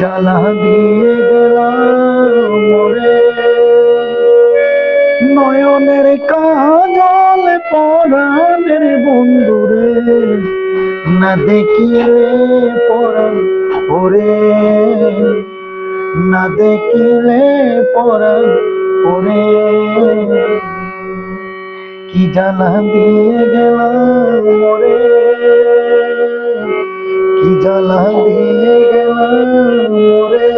জ্বালা দিয়ে গেলাম মোরে, নয়নের কাজল পরাণের বন্ধুরে, না দেখিলে পরাণ ওরে, না দেখিলে পরাণ ওরে। কি জ্বালা দিয়ে গেলাম মোরে, কি জ্বালা দিয়ে গেলাম মোরে,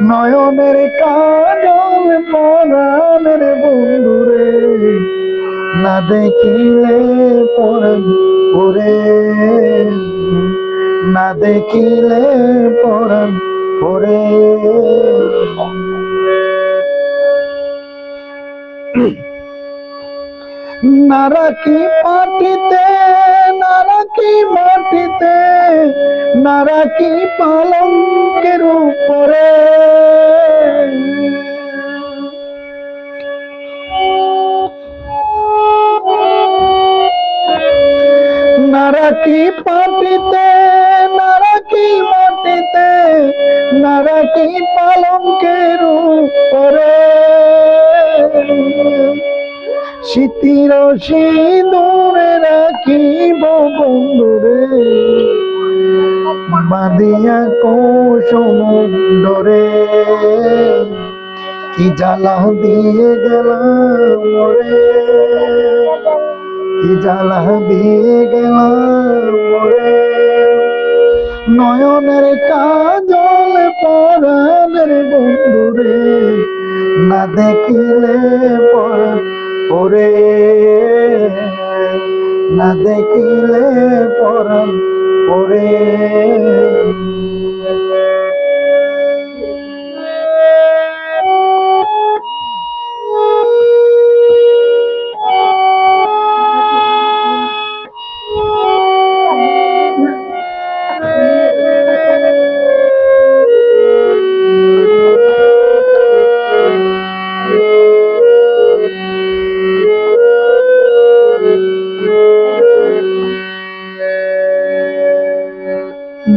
নয়নের কাজল পরাণের বন্ধুরে, না দেখিলে পরাণ ওরে, না দেখিলে পরাণ ওরে। নারাকি পাটিতে, নারাকি মাটিতে, নারাকি পালঙ্কের উপরে, নারাকি পাটিতে, নারাকি মাটিতে, নারাকি পালঙ্কের উপরে, স্মৃতির সিঁদুরে রাখিব বন্ধুরে, বাঁধিয়া কুসুম ডরে। কি জ্বালা দিয়ে গেলাম মোরে, কি জ্বালা দিয়ে গেলাম মোরে, নয়নের কাজল পরাণের বন্ধুরে, না দেখিলে পরাণ ওরে, না দেখিলে পরাণ ওরে।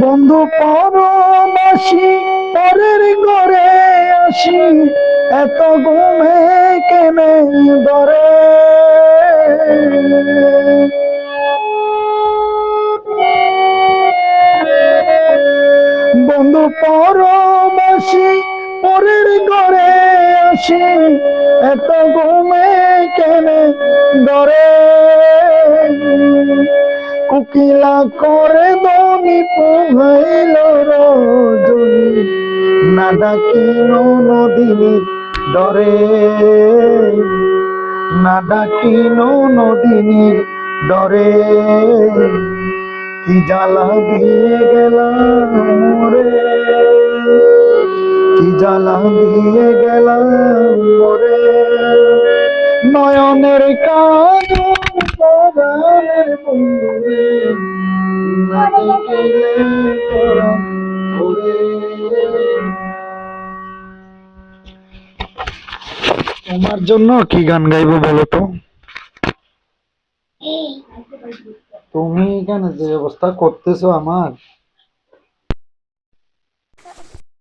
বন্ধু পরবাসী পরের ঘরে আসি, এত ঘুমে কেনে ধরে, বন্ধু পরবাসী পরের ঘরে আসি, এত ঘুমে কেনে ধরে, কোকিলা করে দনি পোহাইল রজনী, না ডাকিল নদিনী ডরে, না ডাকিল নদিনীর ডরে। কি জ্বালা দিয়ে গেলাম মোরে, কি জ্বালা দিয়ে গেলাম মোরে, নয়নের কাজল পরাণের বন্ধুরে, না দেখিলে পরাণ ওরে। তোমার জন্য কি গান গাইবো বলো তো? তুমি কেন যে অবস্থা করতেছো আমার,